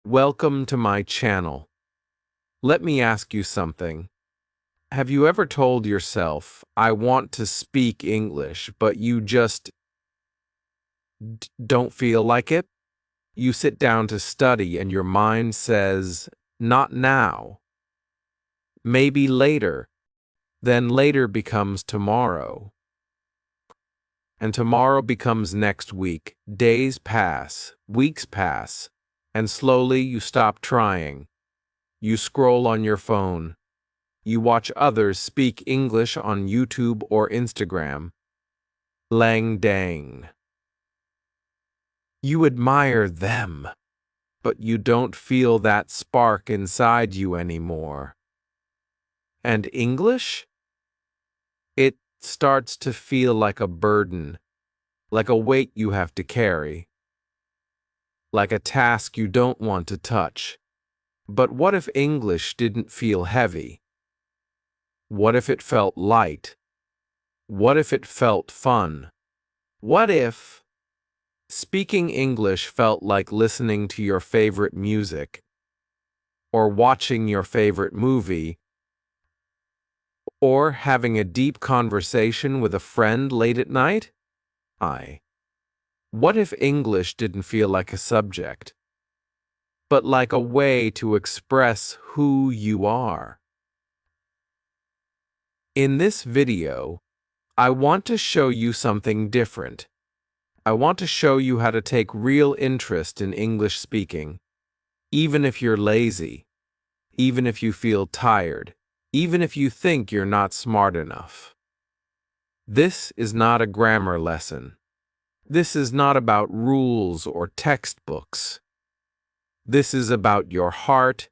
Welcome to my channel. Let me ask you something. Have you ever told yourself, I want to speak English, but you just don't feel like it? You sit down to study and your mind says, not now. Maybe later. Then later becomes tomorrow. And tomorrow becomes next week. Days pass, weeks pass, and slowly you stop trying. You scroll on your phone. You watch others speak English on YouTube or Instagram. Lang dang. You admire them, but you don't feel that spark inside you anymore. And English? It starts to feel like a burden, like a weight you have to carry, like a task you don't want to touch. But what if English didn't feel heavy? What if it felt light? What if it felt fun? What if speaking English felt like listening to your favorite music, or watching your favorite movie, or having a deep conversation with a friend late at night? What if English didn't feel like a subject, but like a way to express who you are? In this video, I want to show you something different. I want to show you how to take real interest in English speaking, even if you're lazy, even if you feel tired, even if you think you're not smart enough. This is not a grammar lesson. This is not about rules or textbooks. This is about your heart.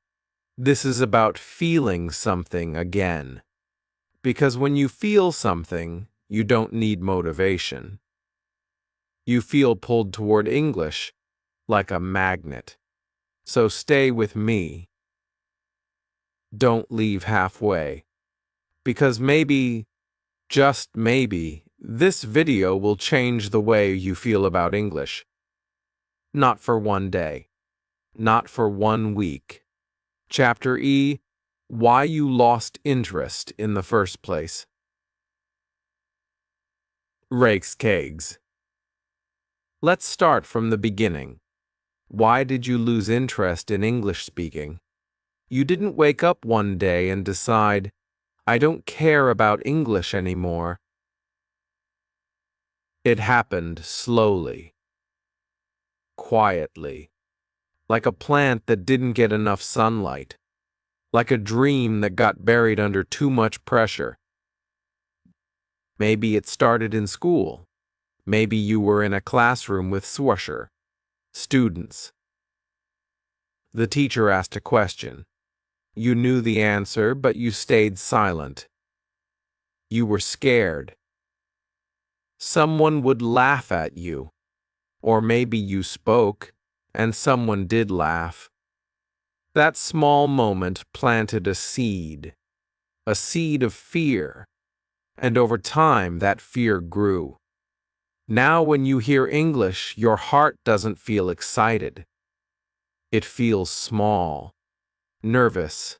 This is about feeling something again. Because when you feel something, you don't need motivation. You feel pulled toward English like a magnet. So stay with me. Don't leave halfway. Because maybe, just maybe, this video will change the way you feel about English. Not for one day. Not for 1 week. Chapter E: Why You Lost Interest in the First Place. Rakes kegs. Let's start from the beginning. Why did you lose interest in English speaking? You didn't wake up one day and decide, I don't care about English anymore. It happened slowly, quietly, like a plant that didn't get enough sunlight, like a dream that got buried under too much pressure. Maybe it started in school. Maybe you were in a classroom with swusher students. The teacher asked a question. You knew the answer, but you stayed silent. You were scared. Someone would laugh at you. Or maybe you spoke, and someone did laugh. That small moment planted a seed of fear, and over time that fear grew. Now when you hear English, your heart doesn't feel excited. It feels small, nervous,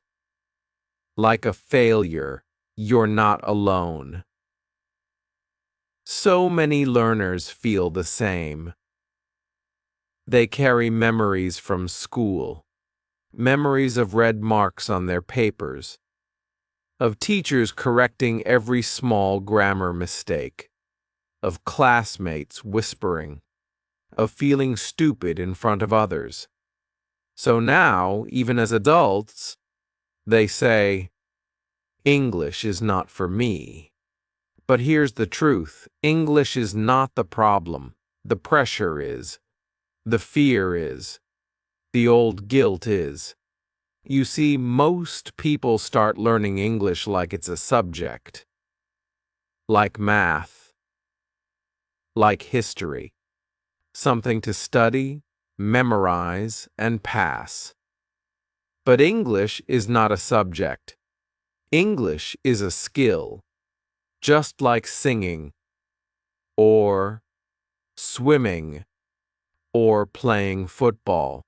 like a failure. You're not alone. So many learners feel the same. They carry memories from school, memories of red marks on their papers, of teachers correcting every small grammar mistake, of classmates whispering, of feeling stupid in front of others. So now, even as adults, they say, English is not for me. But here's the truth. English is not the problem. The pressure is. The fear is. The old guilt is. You see, most people start learning English like it's a subject. Like math. Like history. Something to study, memorize, and pass. But English is not a subject. English is a skill. Just like singing, or swimming, or playing football.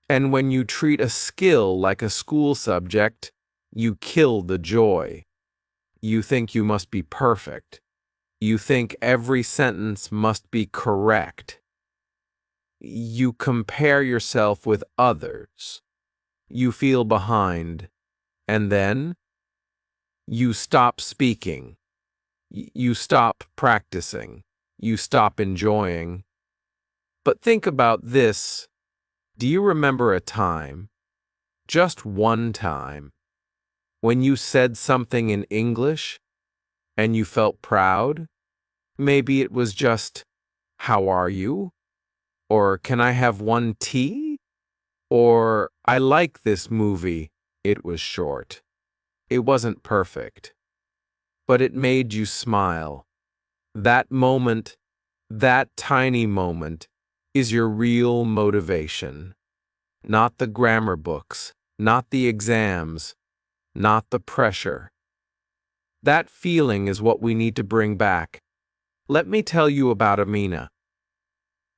And when you treat a skill like a school subject, you kill the joy. You think you must be perfect. You think every sentence must be correct. You compare yourself with others. You feel behind. And then you stop speaking. You stop practicing. You stop enjoying. But think about this. Do you remember a time, just one time, when you said something in English and you felt proud? Maybe it was just, "How are you?" Or "Can I have one tea?" Or "I like this movie." It was short. It wasn't perfect. But it made you smile. That moment, that tiny moment, is your real motivation. Not the grammar books, not the exams, not the pressure. That feeling is what we need to bring back. Let me tell you about Amina.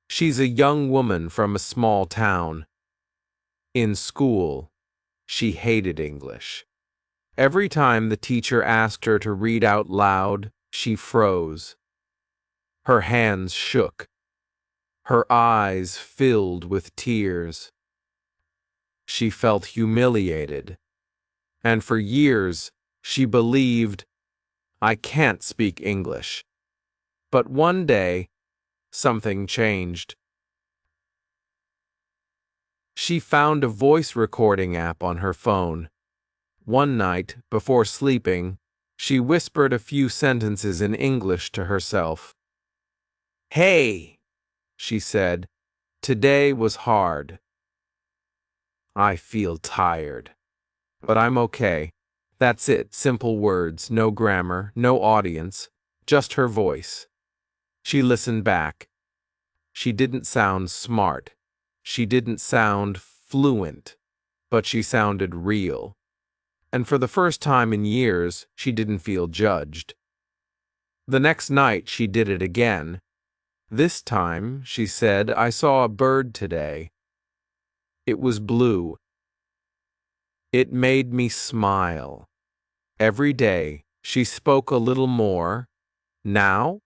She's a young woman from a small town. In school, she hated English. Every time the teacher asked her to read out loud, she froze. Her hands shook. Her eyes filled with tears. She felt humiliated. And for years, she believed, "I can't speak English." But one day, something changed. She found a voice recording app on her phone. One night, before sleeping, she whispered a few sentences in English to herself. "Hey," she said, "today was hard. I feel tired. But I'm okay." That's it, simple words, no grammar, no audience, just her voice. She listened back. She didn't sound smart. She didn't sound fluent, but she sounded real. And for the first time in years, she didn't feel judged. The next night, she did it again. This time, she said, "I saw a bird today. It was blue. It made me smile." Every day, she spoke a little more. Now,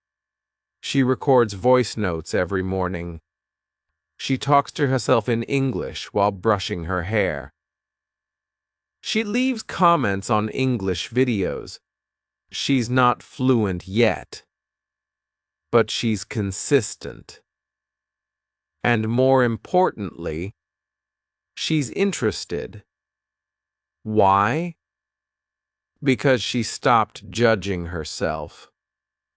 she records voice notes every morning. She talks to herself in English while brushing her hair. She leaves comments on English videos. She's not fluent yet, but she's consistent. And more importantly, she's interested. Why? Because she stopped judging herself.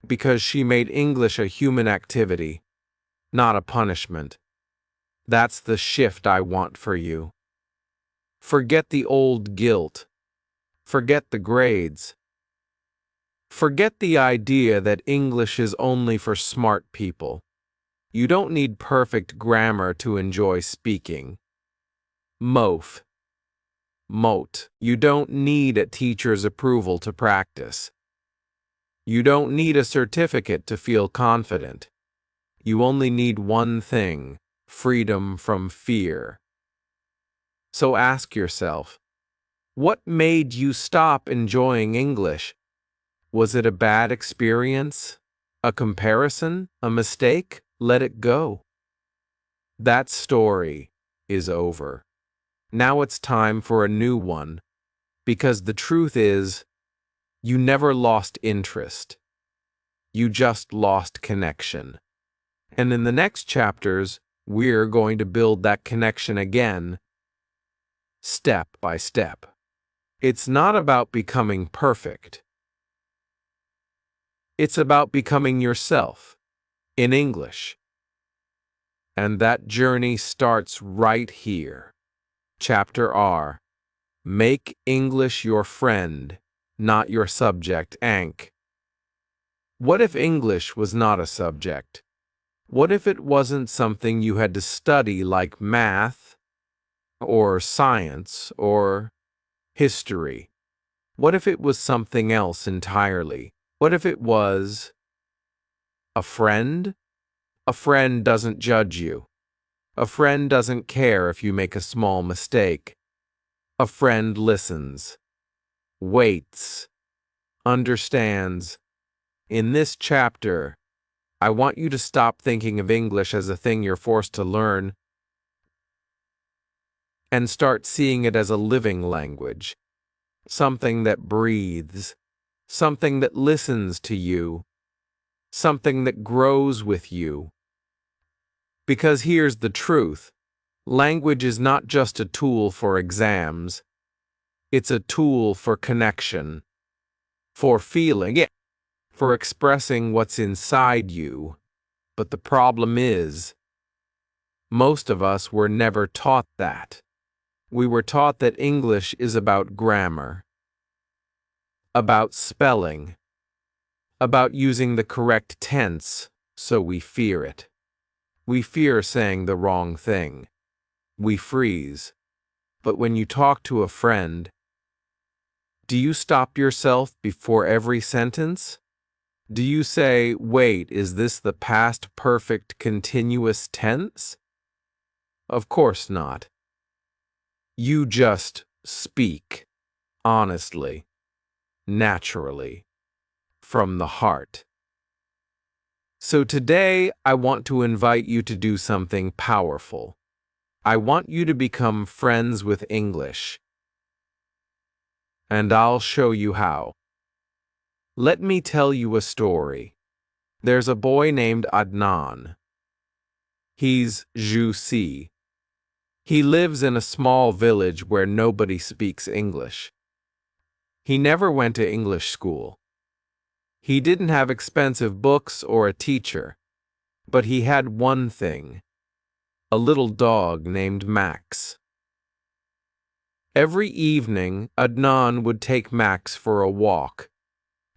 Because she made English a human activity, not a punishment. That's the shift I want for you. Forget the old guilt. Forget the grades. Forget the idea that English is only for smart people. You don't need perfect grammar to enjoy speaking. Mof. Mote. You don't need a teacher's approval to practice. You don't need a certificate to feel confident. You only need one thing: freedom from fear. So ask yourself, what made you stop enjoying English? Was it a bad experience? A comparison? A mistake? Let it go. That story is over. Now it's time for a new one, because the truth is, you never lost interest. You just lost connection. And in the next chapters, we're going to build that connection again, step by step. It's not about becoming perfect. It's about becoming yourself in English. And that journey starts right here. Chapter R. Make English your friend, not your subject, Ank. What if English was not a subject? What if it wasn't something you had to study like math, or science, or history? What if it was something else entirely? What if it was a friend? A friend doesn't judge you. A friend doesn't care if you make a small mistake. A friend listens, waits, understands. In this chapter, I want you to stop thinking of English as a thing you're forced to learn and start seeing it as a living language, something that breathes, something that listens to you, something that grows with you. Because here's the truth. Language is not just a tool for exams. It's a tool for connection, for feeling it, for expressing what's inside you. But the problem is, most of us were never taught that. We were taught that English is about grammar, about spelling, about using the correct tense, so we fear it. We fear saying the wrong thing. We freeze. But when you talk to a friend, do you stop yourself before every sentence? Do you say, wait, is this the past perfect continuous tense? Of course not. You just speak, honestly, naturally, from the heart. So today, I want to invite you to do something powerful. I want you to become friends with English. And I'll show you how. Let me tell you a story. There's a boy named Adnan. He's Juicy. He lives in a small village where nobody speaks English. He never went to English school. He didn't have expensive books or a teacher, but he had one thing, a little dog named Max. Every evening, Adnan would take Max for a walk,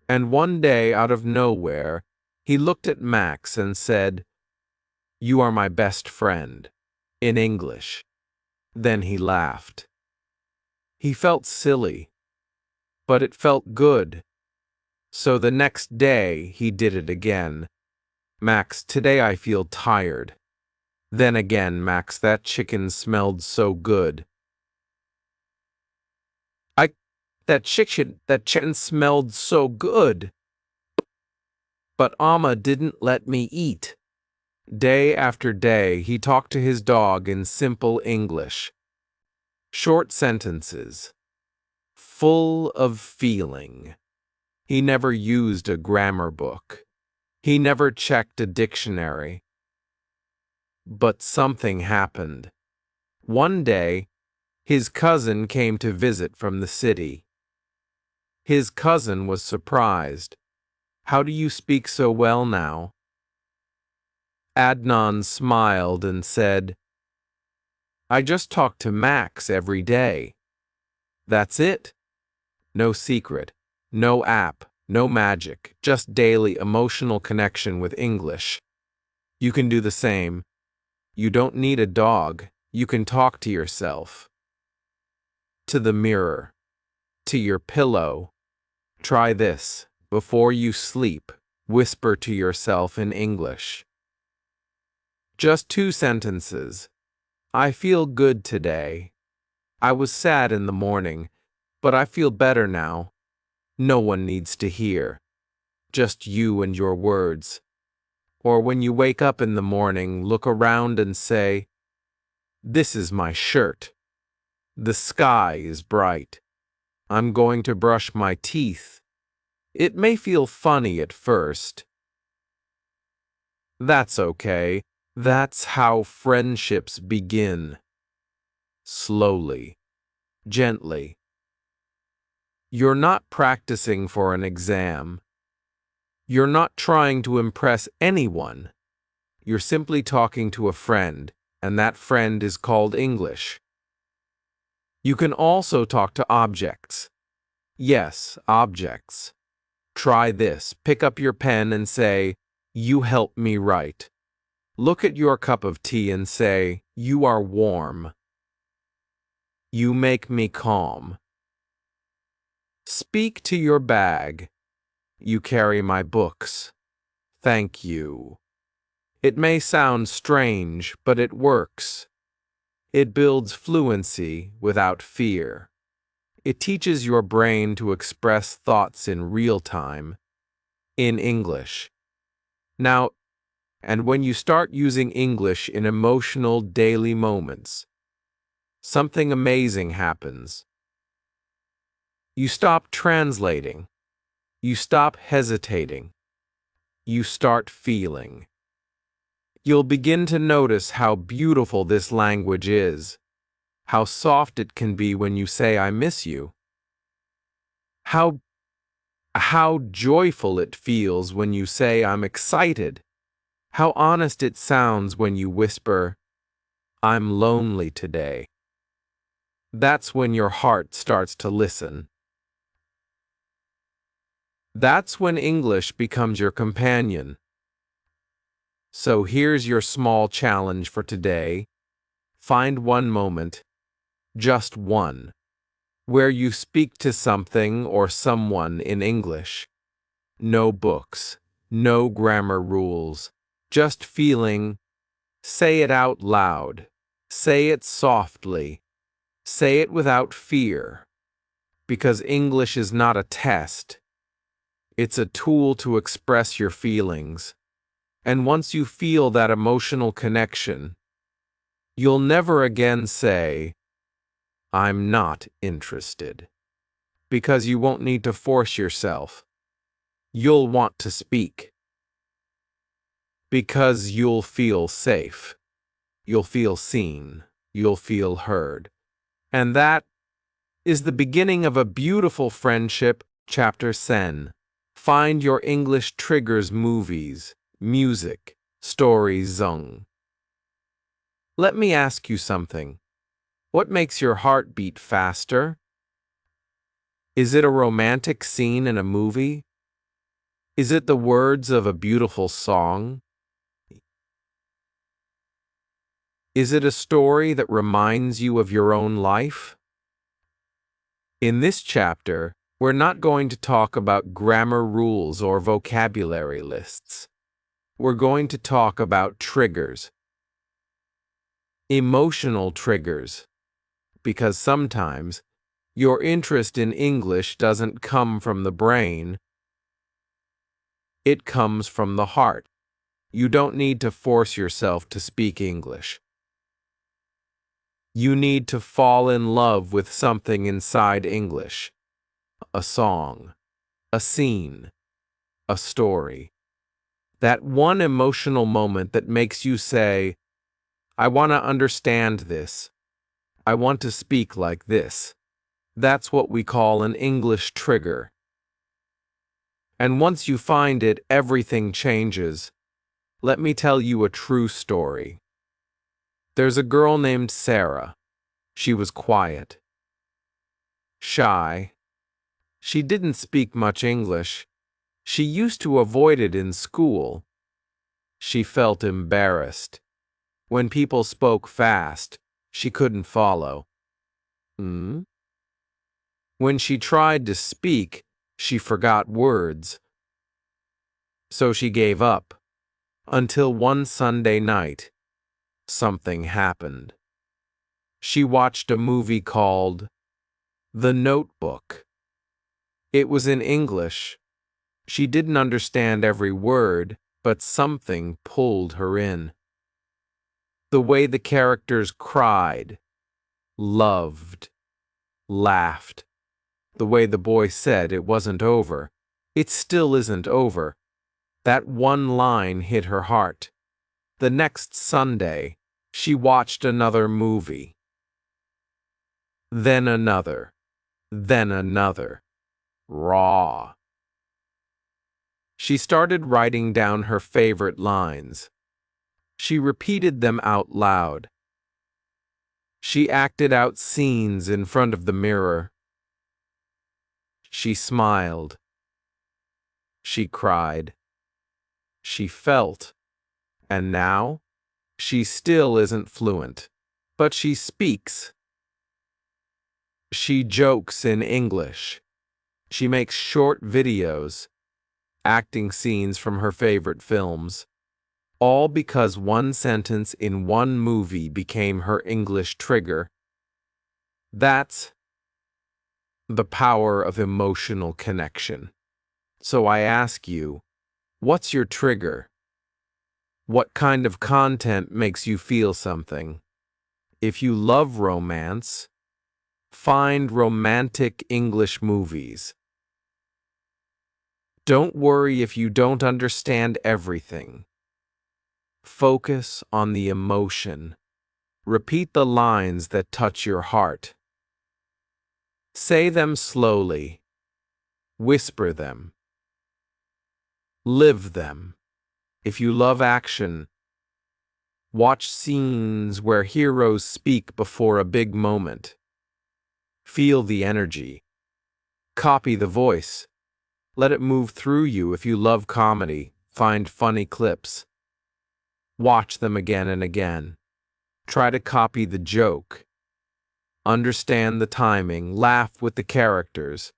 and one day, out of nowhere, he looked at Max and said, "You are my best friend," in English. Then he laughed. He felt silly, but it felt good. So the next day, he did it again. "Max, today I feel tired." Then again, "Max, that chicken smelled so good." That chicken smelled so good. But Amma didn't let me eat. Day after day, he talked to his dog in simple English. Short sentences, full of feeling. He never used a grammar book. He never checked a dictionary. But something happened. One day, his cousin came to visit from the city. His cousin was surprised. "How do you speak so well now?" Adnan smiled and said, "I just talk to Max every day. That's it. No secret, no app, no magic, just daily emotional connection with English. You can do the same. You don't need a dog. You can talk to yourself. To the mirror. To your pillow. Try this. Before you sleep, whisper to yourself in English. Just 2 sentences. I feel good today. I was sad in the morning, but I feel better now. No one needs to hear. Just you and your words. Or when you wake up in the morning, look around and say, "This is my shirt. The sky is bright. I'm going to brush my teeth." It may feel funny at first. That's okay. That's how friendships begin. Slowly, gently. You're not practicing for an exam. You're not trying to impress anyone. You're simply talking to a friend, and that friend is called English. You can also talk to objects. Yes, objects. Try this. Pick up your pen and say, "You help me write." Look at your cup of tea and say, "You are warm." You make me calm. Speak to your bag. You carry my books. Thank you. It may sound strange, but it works. It builds fluency without fear. It teaches your brain to express thoughts in real time, in English. Now, and when you start using English in emotional daily moments, something amazing happens. You stop translating. You stop hesitating. You start feeling. You'll begin to notice how beautiful this language is, how soft it can be when you say, "I miss you." How joyful it feels when you say, "I'm excited." How honest it sounds when you whisper, "I'm lonely today." That's when your heart starts to listen. That's when English becomes your companion. So here's your small challenge for today. Find one moment, just one, where you speak to something or someone in English. No books, no grammar rules, just feeling. Say it out loud. Say it softly. Say it without fear. Because English is not a test. It's a tool to express your feelings. And once you feel that emotional connection, you'll never again say, "I'm not interested." Because you won't need to force yourself. You'll want to speak. Because you'll feel safe. You'll feel seen. You'll feel heard. And that is the beginning of a beautiful friendship. Chapter 10. Find your English triggers: movies, music, stories. Let me ask you something. What makes your heart beat faster? Is it a romantic scene in a movie? Is it the words of a beautiful song? Is it a story that reminds you of your own life? In this chapter, we're not going to talk about grammar rules or vocabulary lists. We're going to talk about triggers. Emotional triggers. Because sometimes, your interest in English doesn't come from the brain. It comes from the heart. You don't need to force yourself to speak English. You need to fall in love with something inside English. A song, a scene, a story. That one emotional moment that makes you say, "I want to understand this. I want to speak like this." That's what we call an English trigger. And once you find it, everything changes. Let me tell you a true story. There's a girl named Sarah. She was quiet, shy. She didn't speak much English. She used to avoid it in school. She felt embarrassed. When people spoke fast, she couldn't follow. When she tried to speak, she forgot words. So she gave up. Until one Sunday night, something happened. She watched a movie called The Notebook. It was in English. She didn't understand every word, but something pulled her in. The way the characters cried, loved, laughed. The way the boy said it wasn't over. It still isn't over. That one line hit her heart. The next Sunday, she watched another movie. Then another. Then another. Raw. She started writing down her favorite lines. She repeated them out loud. She acted out scenes in front of the mirror. She smiled. She cried. She felt. And now, she still isn't fluent, but she speaks. She jokes in English. She makes short videos, acting scenes from her favorite films. All because one sentence in one movie became her English trigger. That's the power of emotional connection. So I ask you, what's your trigger? What kind of content makes you feel something? If you love romance, find romantic English movies. Don't worry if you don't understand everything. Focus on the emotion. Repeat the lines that touch your heart. Say them slowly. Whisper them. Live them. If you love action, watch scenes where heroes speak before a big moment. Feel the energy. Copy the voice. Let it move through you. If you love comedy, find funny clips. Watch them again and again. Try to copy the joke. Understand the timing. Laugh with the characters.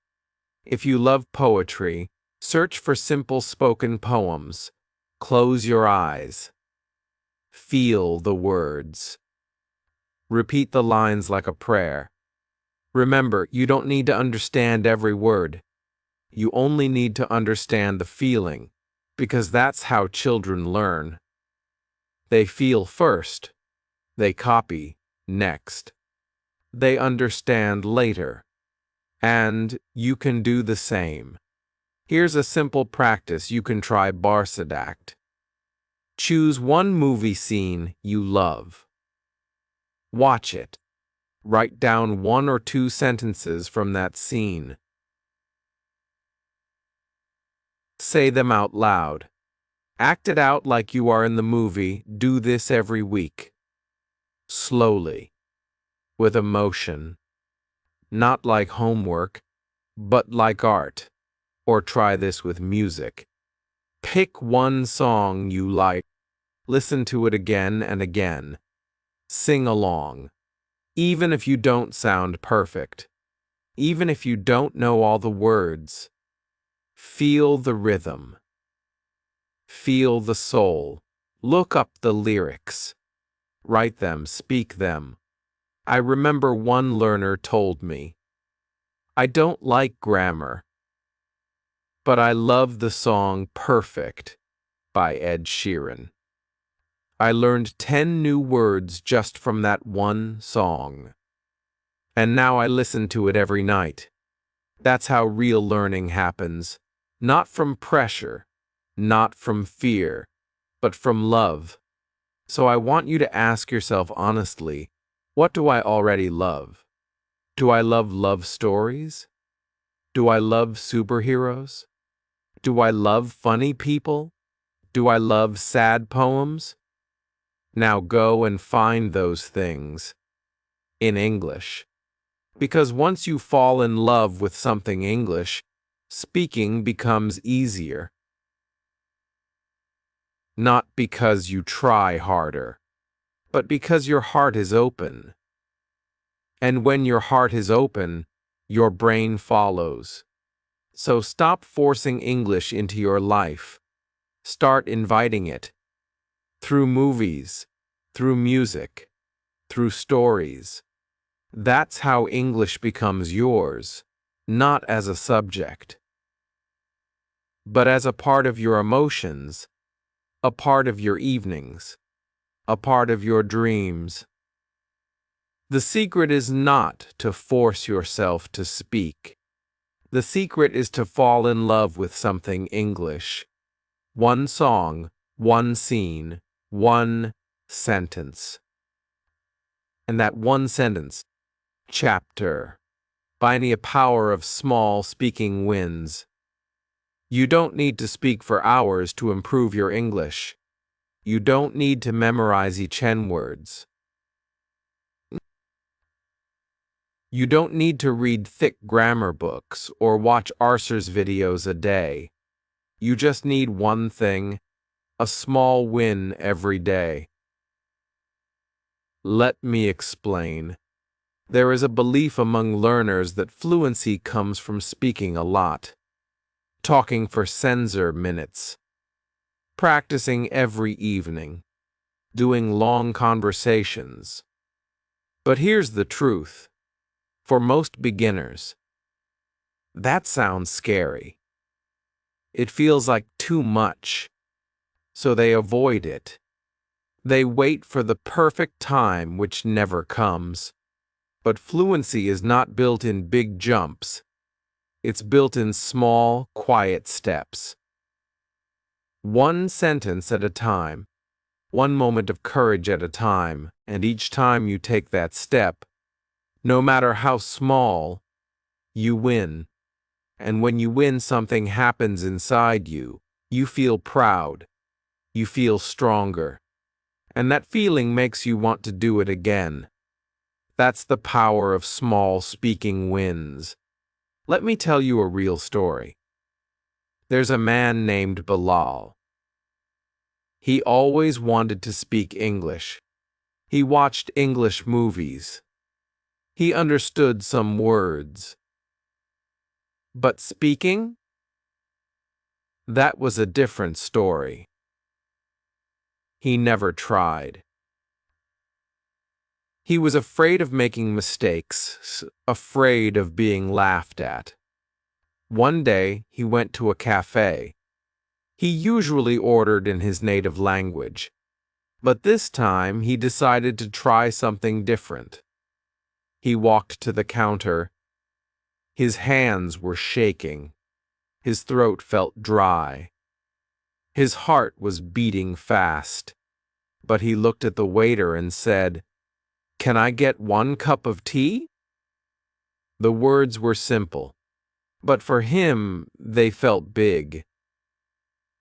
If you love poetry, search for simple spoken poems. Close your eyes. Feel the words. Repeat the lines like a prayer. Remember, you don't need to understand every word. You only need to understand the feeling, because that's how children learn. They feel first. They copy next. They understand later. And you can do the same. Here's a simple practice you can try. Barsedact. Choose one movie scene you love. Watch it. Write down 1 or 2 sentences from that scene. Say them out loud. Act it out like you are in the movie. Do this every week. Slowly. With emotion. Not like homework, but like art. Or try this with music. Pick one song you like. Listen to it again and again. Sing along. Even if you don't sound perfect. Even if you don't know all the words. Feel the rhythm. Feel the soul. Look up the lyrics. Write them, speak them. I remember one learner told me, I don't like grammar, but I love the song Perfect by Ed Sheeran. I learned 10 new words just from that one song. And now I listen to it every night. That's how real learning happens. Not from pressure, not from fear, but from love. So I want you to ask yourself honestly, what do I already love? Do I love love stories? Do I love superheroes? Do I love funny people? Do I love sad poems? Now go and find those things in English. Because once you fall in love with something English, speaking becomes easier. Not because you try harder, but because your heart is open. And when your heart is open, your brain follows. So stop forcing English into your life. Start inviting it. Through movies, through music, through stories. That's how English becomes yours, not as a subject, but as a part of your emotions, a part of your evenings, a part of your dreams. The secret is not to force yourself to speak. The secret is to fall in love with something English. One song, one scene, one sentence. And that one sentence, chapter, by the power of small speaking wins. You don't need to speak for hours to improve your English. You don't need to memorize each N words. You don't need to read thick grammar books or watch Arcer's videos a day. You just need one thing, a small win every day. Let me explain. There is a belief among learners that fluency comes from speaking a lot, talking for sensor minutes, practicing every evening, doing long conversations. But here's the truth. For most beginners, that sounds scary. It feels like too much, so they avoid it. They wait for the perfect time, which never comes. But fluency is not built in big jumps. It's built in small, quiet steps. One sentence at a time, one moment of courage at a time, and each time you take that step, no matter how small, you win. And when you win, something happens inside you. You feel proud. You feel stronger. And that feeling makes you want to do it again. That's the power of small speaking wins. Let me tell you a real story. There's a man named Bilal. He always wanted to speak English. He watched English movies. He understood some words. But speaking? That was a different story. He never tried. He was afraid of making mistakes, afraid of being laughed at. One day, he went to a cafe. He usually ordered in his native language, but this time he decided to try something different. He walked to the counter. His hands were shaking. His throat felt dry. His heart was beating fast. But he looked at the waiter and said, "Can I get 1 cup of tea?" The words were simple, but for him they felt big.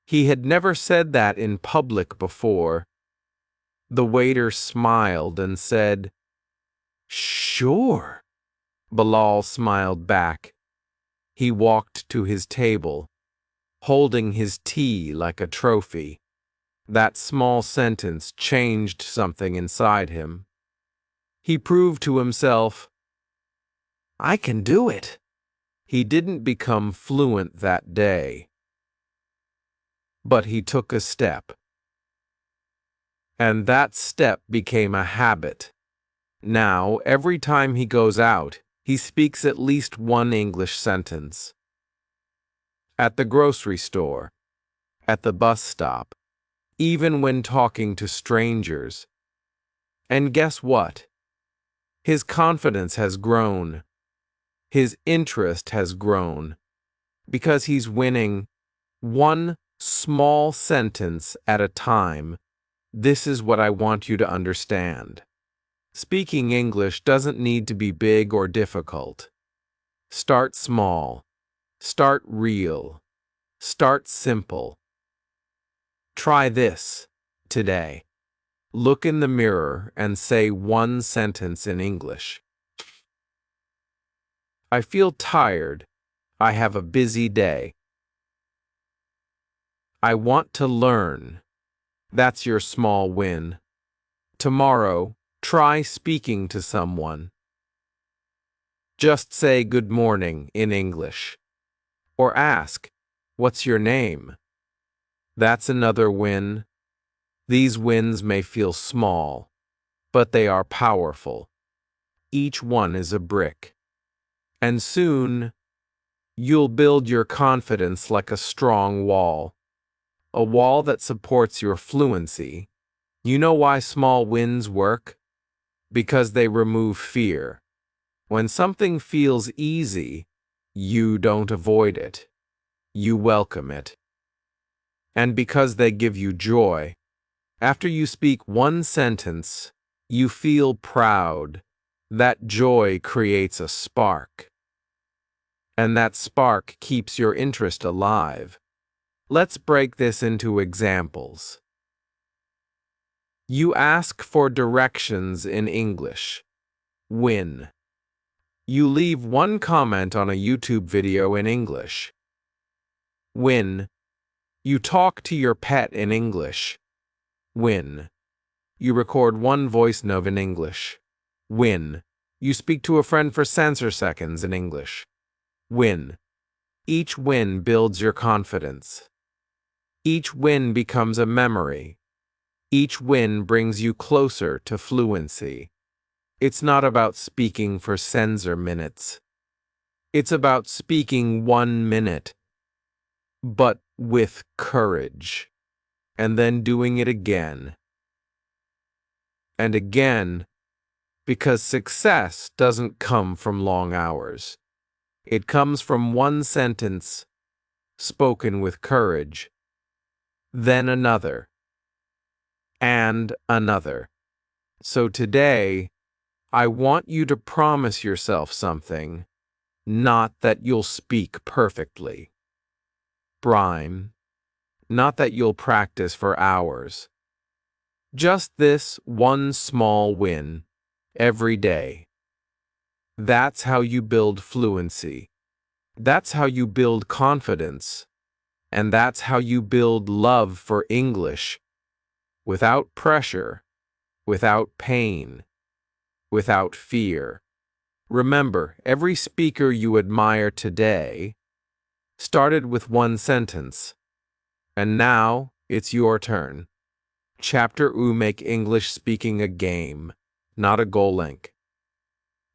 He had never said that in public before. The waiter smiled and said, "Sure." Bilal smiled back. He walked to his table, holding his tea like a trophy. That small sentence changed something inside him. He proved to himself, "I can do it." He didn't become fluent that day, but he took a step. And that step became a habit. Now, every time he goes out, he speaks at least 1 English sentence. At the grocery store, at the bus stop, even when talking to strangers. And guess what? His confidence has grown. His interest has grown. Because he's winning 1 small sentence at a time. This is what I want you to understand. Speaking English doesn't need to be big or difficult. Start small. Start real. Start simple. Try this today. Look in the mirror and say 1 sentence in English. I feel tired. I have a busy day. I want to learn. That's your small win. Tomorrow, try speaking to someone. Just say good morning in English. Or ask, "What's your name?" That's another win. These wins may feel small, but they are powerful. Each one is a brick. And soon, you'll build your confidence like a strong wall. A wall that supports your fluency. You know why small wins work? Because they remove fear. When something feels easy, you don't avoid it. You welcome it. And because they give you joy, after you speak 1 sentence, you feel proud. That joy creates a spark. And that spark keeps your interest alive. Let's break this into examples. You ask for directions in English. Win. You leave 1 comment on a YouTube video in English. Win. You talk to your pet in English. Win. You record 1 voice note in English. Win. You speak to a friend for sensor seconds in English. Win. Each win builds your confidence. Each win becomes a memory. Each win brings you closer to fluency. It's not about speaking for sensor minutes. It's about speaking 1 minute, but with courage, and then doing it again and again, because success doesn't come from long hours. It comes from one sentence, spoken with courage, then another, and another. So today, I want you to promise yourself something, not that you'll speak perfectly. Rhyme, not that you'll practice for hours. Just this one small win, every day. That's how you build fluency. That's how you build confidence. And that's how you build love for English, without pressure, without pain, without fear. Remember, every speaker you admire today started with one sentence, and now it's your turn. Chapter U, make English speaking a game, not a goal link.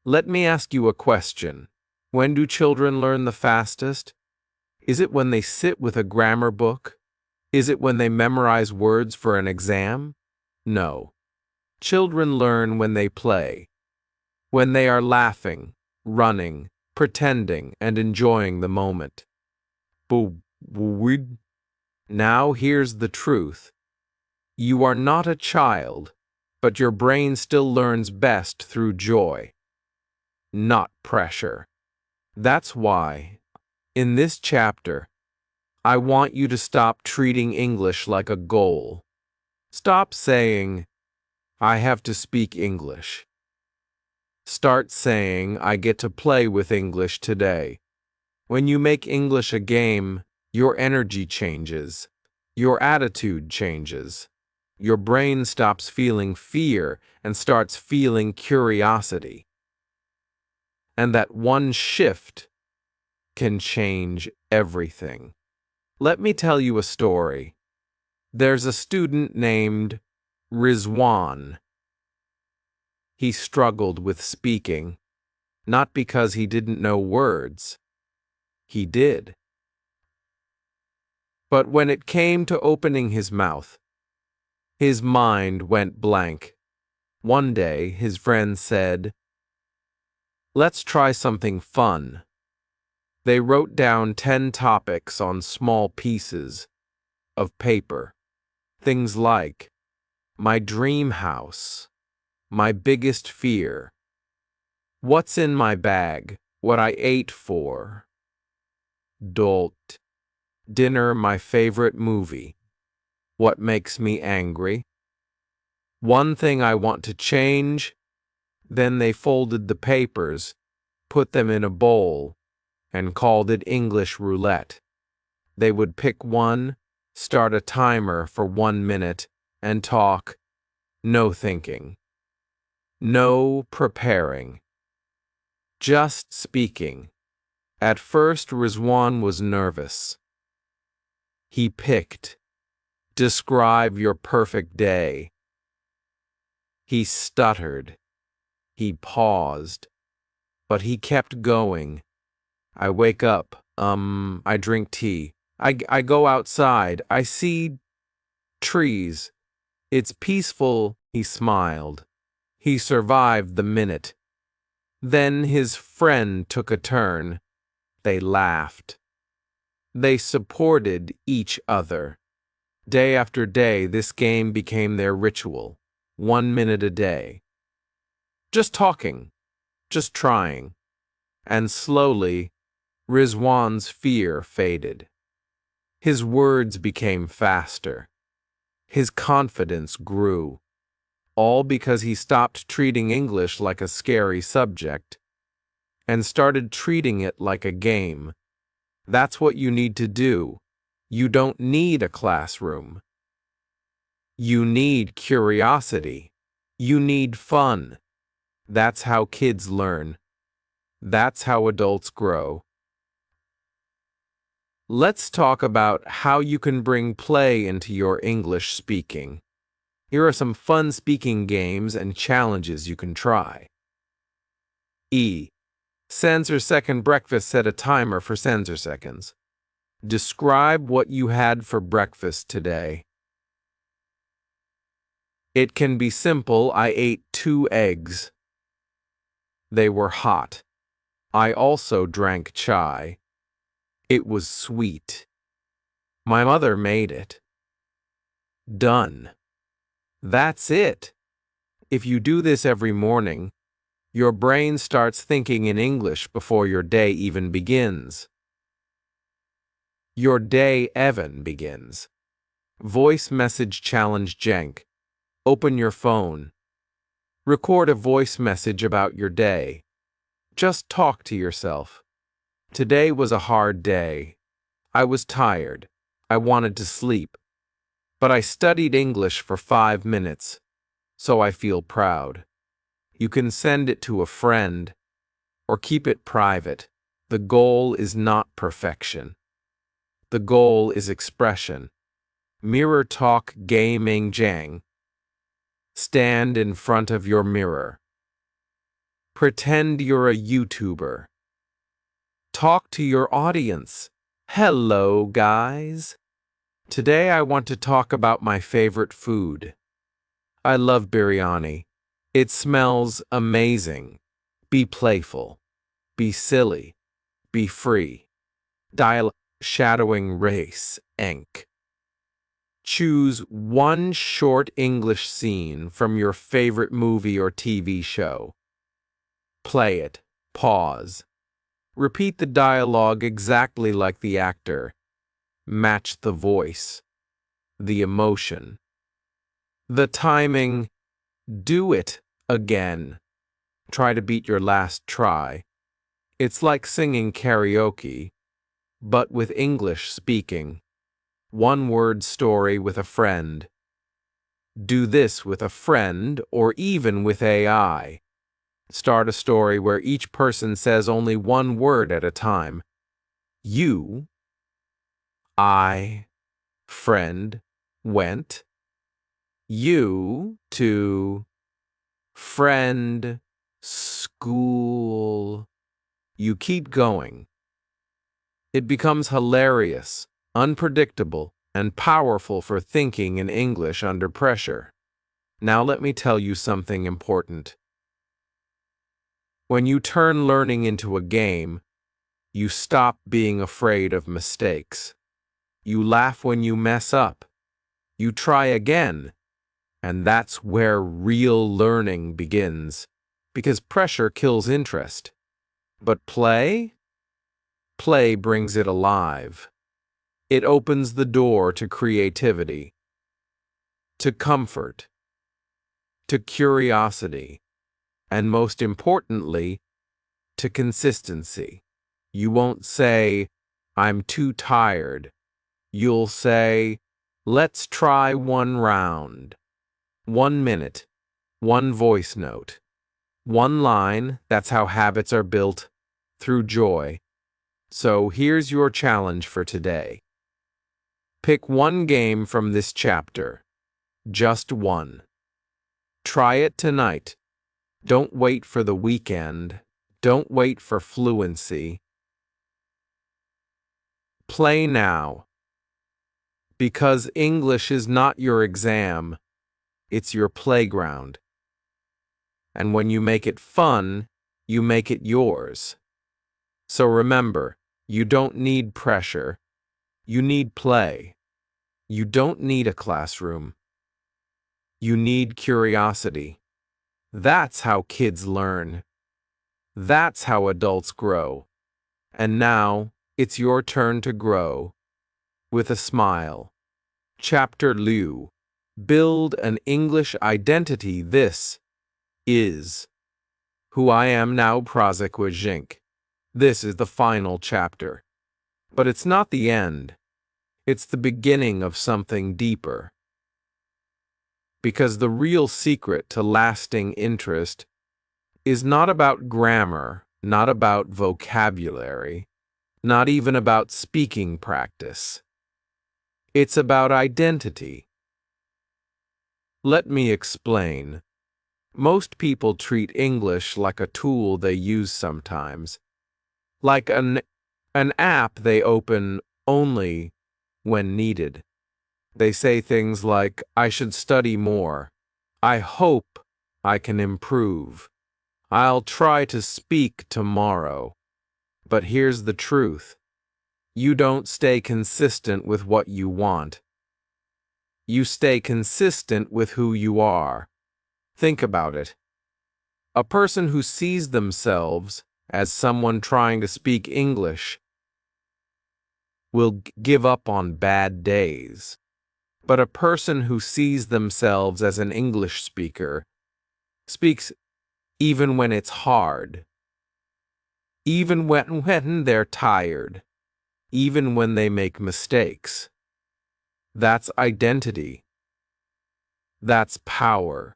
Let me ask you a question. When do children learn the fastest? Is it when they sit with a grammar book? Is it when they memorize words for an exam? No. Children learn when they play, when they are laughing, running, pretending, and enjoying the moment. Now here's the truth. You are not a child, but your brain still learns best through joy, not pressure. That's why, in this chapter, I want you to stop treating English like a goal. Stop saying, I have to speak English. Start saying, I get to play with English today. When you make English a game, your energy changes. Your attitude changes. Your brain stops feeling fear and starts feeling curiosity. And that one shift can change everything. Let me tell you a story. There's a student named Rizwan. He struggled with speaking, not because he didn't know words. He did. But when it came to opening his mouth, his mind went blank. One day, his friend said, "Let's try something fun." They wrote down 10 topics on small pieces of paper. Things like, my dream house, my biggest fear, what's in my bag, what I ate for, dolt, dinner, my favorite movie, what makes me angry, one thing I want to change. Then they folded the papers, put them in a bowl, and called it English roulette. They would pick one, start a timer for 1 minute, and talk. No thinking. No preparing. Just speaking. At first, Rizwan was nervous. He picked, describe your perfect day. He stuttered. He paused. But he kept going. I wake up. I drink tea. I go outside. I see trees. It's peaceful. He smiled. He survived the minute. Then his friend took a turn. They laughed. They supported each other. Day after day, this game became their ritual. 1 minute a day. Just talking. Just trying. And slowly, Rizwan's fear faded. His words became faster. His confidence grew. All because he stopped treating English like a scary subject and started treating it like a game. That's what you need to do. You don't need a classroom. You need curiosity. You need fun. That's how kids learn. That's how adults grow. Let's talk about how you can bring play into your English speaking. Here are some fun speaking games and challenges you can try. Sensor second breakfast. Set a timer for sensor seconds. Describe what you had for breakfast today. It can be simple. I ate 2 eggs. They were hot. I also drank chai. It was sweet. My mother made it. Done. That's it. If you do this every morning, your brain starts thinking in English before your day even begins. Your day even begins. Voice message challenge. Jenk. Open your phone. Record a voice message about your day. Just talk to yourself. Today was a hard day. I was tired. I wanted to sleep. But I studied English for 5 minutes, so I feel proud. You can send it to a friend or keep it private. The goal is not perfection. The goal is expression. Mirror talk. Gaming. Jang. Stand in front of your mirror. Pretend you're a YouTuber. Talk to your audience. Hello, guys. Today I want to talk about my favorite food. I love biryani. It smells amazing. Be playful. Be silly. Be free. Dialogue. Shadowing race. Enk. Choose one short English scene from your favorite movie or TV show. Play it. Pause. Repeat the dialogue exactly like the actor. Match the voice, the emotion, the timing. Do it again. Try to beat your last try. It's like singing karaoke, but with English speaking. One-word story with a friend. Do this with a friend or even with AI. Start a story where each person says only one word at a time. You, I, friend, went. You to friend, school. You keep going. It becomes hilarious, unpredictable, and powerful for thinking in English under pressure. Now let me tell you something important. When you turn learning into a game, you stop being afraid of mistakes. You laugh when you mess up. You try again. And that's where real learning begins, because pressure kills interest. But play? Play brings it alive. It opens the door to creativity, to comfort, to curiosity, and most importantly, to consistency. You won't say, I'm too tired. You'll say, let's try one round. 1 minute, one voice note, one line. That's how habits are built, through joy. So here's your challenge for today. Pick one game from this chapter. Just one. Try it tonight. Don't wait for the weekend. Don't wait for fluency. Play now. Because English is not your exam. It's your playground. And when you make it fun, you make it yours. So remember, you don't need pressure. You need play. You don't need a classroom. You need curiosity. That's how kids learn. That's how adults grow. And now, it's your turn to grow. With a smile. Chapter Liu. Build an English identity. This is who I am now. Prozikwa Jink. This is the final chapter. But it's not the end. It's the beginning of something deeper. Because the real secret to lasting interest is not about grammar, not about vocabulary. not even about speaking practice. It's about identity. Let me explain. Most people treat English like a tool they use sometimes, like an app they open only when needed. They say things like, I should study more. I hope I can improve. I'll try to speak tomorrow. But here's the truth. You don't stay consistent with what you want. You stay consistent with who you are. Think about it. A person who sees themselves as someone trying to speak English will give up on bad days. But a person who sees themselves as an English speaker speaks even when it's hard, even when they're tired, even when they make mistakes. That's identity. That's power.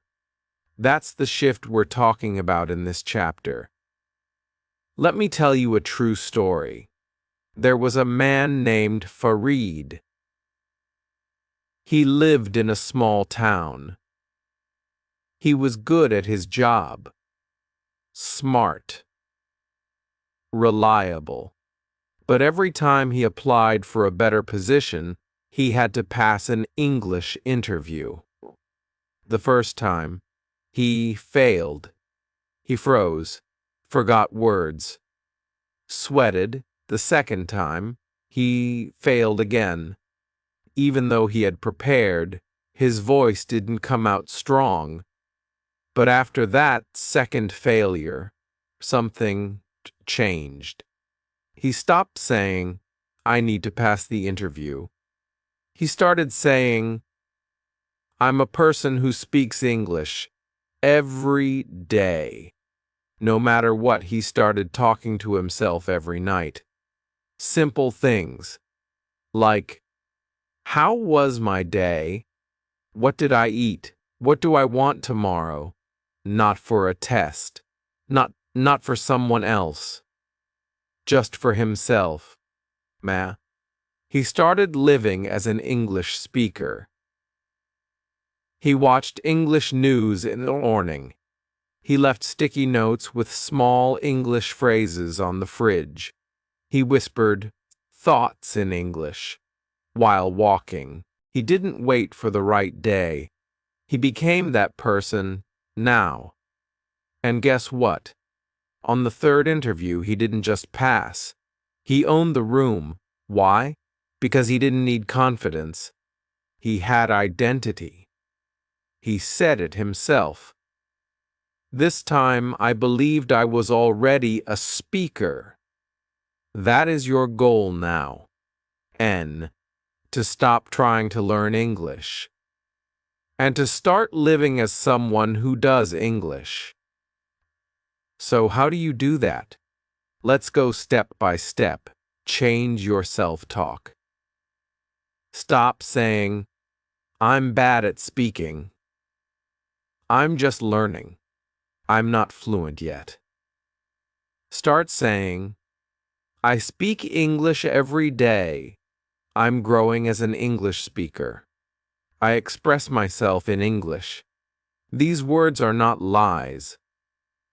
That's the shift we're talking about in this chapter. Let me tell you a true story. There was a man named Farid. He lived in a small town. He was good at his job, smart, reliable. But every time he applied for a better position, he had to pass an English interview. The first time, he failed. He froze, forgot words, sweated. The second time, he failed again. Even though he had prepared, his voice didn't come out strong. But after that second failure, something changed. He stopped saying, I need to pass the interview. He started saying, I'm a person who speaks English every day. No matter what, he started talking to himself every night. Simple things, like, how was my day? What did I eat? What do I want tomorrow? Not for a test. Not for someone else. Just for himself. He started living as an English speaker. He watched English news in the morning. He left sticky notes with small English phrases on the fridge. He whispered thoughts in English while walking. He didn't wait for the right day. He became that person now. And guess what? On the third interview, he didn't just pass. He owned the room. Why? Because he didn't need confidence. He had identity. He said it himself. This time, I believed I was already a speaker. That is your goal now. N. To stop trying to learn English. And to start living as someone who does English. So how do you do that? Let's go step by step. Change your self-talk. Stop saying, I'm bad at speaking. I'm just learning. I'm not fluent yet. Start saying, I speak English every day. I'm growing as an English speaker. I express myself in English. These words are not lies.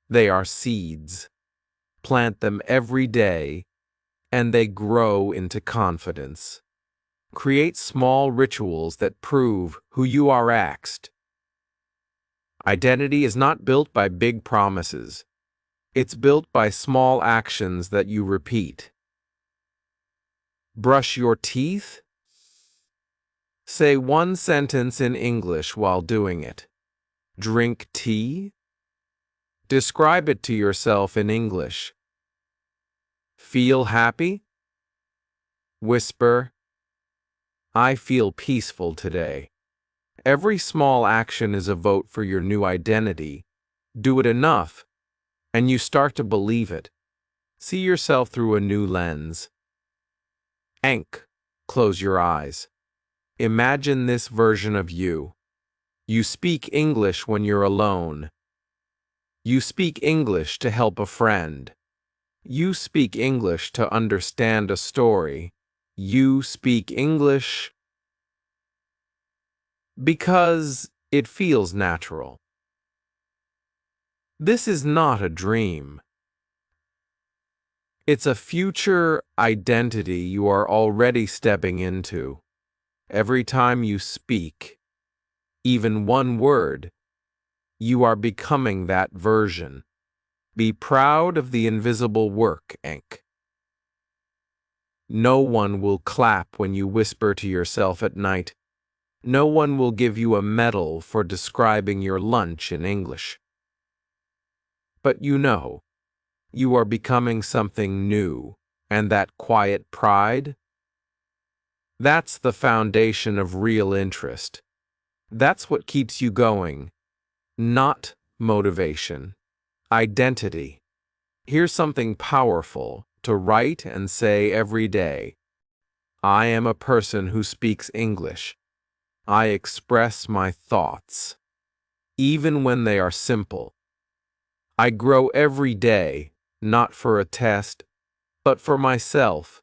They are seeds. Plant them every day, and they grow into confidence. Create small rituals that prove who you are asked. Identity is not built by big promises. It's built by small actions that you repeat. Brush your teeth? Say one sentence in English while doing it. Drink tea? Describe it to yourself in English. Feel happy? Whisper, I feel peaceful today. Every small action is a vote for your new identity. Do it enough, and you start to believe it. See yourself through a new lens. Close your eyes. Imagine this version of you. You speak English when you're alone. You speak English to help a friend. You speak English to understand a story. You speak English because it feels natural. This is not a dream. It's a future identity you are already stepping into. Every time you speak, even one word, you are becoming that version. Be proud of the invisible work, Enk. No one will clap when you whisper to yourself at night. No one will give you a medal for describing your lunch in English. But you are becoming something new, and that quiet pride, that's the foundation of real interest. That's what keeps you going, not motivation, identity. Here's something powerful to write and say every day. I am a person who speaks English. I express my thoughts, even when they are simple. I grow every day, not for a test, but for myself.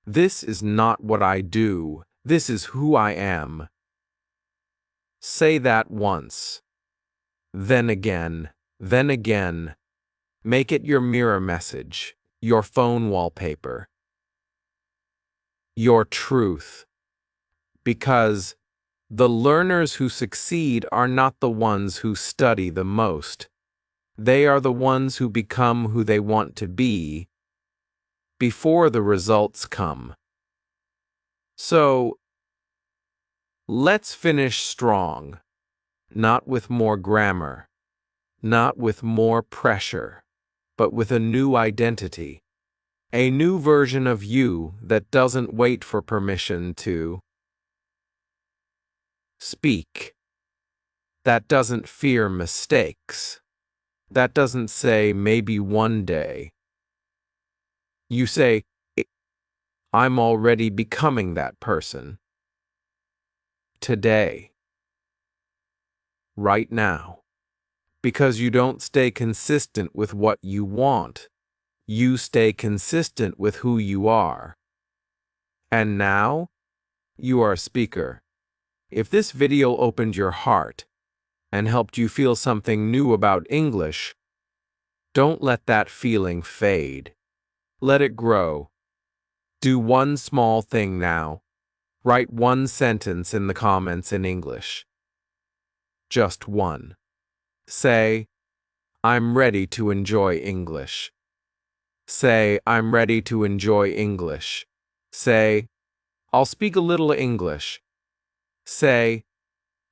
This is not what I do. This is who I am. Say that once. Then again. Then again. Make it your mirror message, your phone wallpaper, your truth. Because the learners who succeed are not the ones who study the most. They are the ones who become who they want to be before the results come. So, let's finish strong, not with more grammar, not with more pressure, but with a new identity, a new version of you that doesn't wait for permission to speak, that doesn't fear mistakes, that doesn't say maybe one day. You say, I'm already becoming that person. Today. Right now. Because you don't stay consistent with what you want. You stay consistent with who you are. And now, you are a speaker. If this video opened your heart and helped you feel something new about English, don't let that feeling fade. Let it grow. Do one small thing now. Write one sentence in the comments in English. Just one. Say, I'm ready to enjoy English. Say, I'm ready to enjoy English. Say, I'll speak a little English. Say,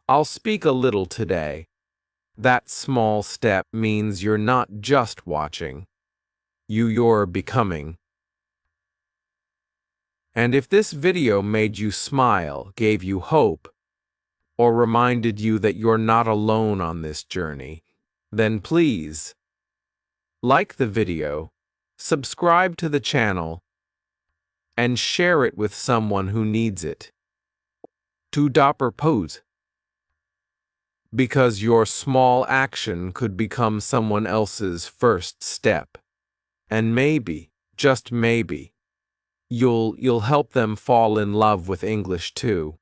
I'll speak a little today. That small step means you're not just watching. You're becoming. And if this video made you smile, gave you hope, or reminded you that you're not alone on this journey, then please like the video, subscribe to the channel, and share it with someone who needs it. To dapper pose. Because your small action could become someone else's first step. And maybe, just maybe, you'll help them fall in love with English too.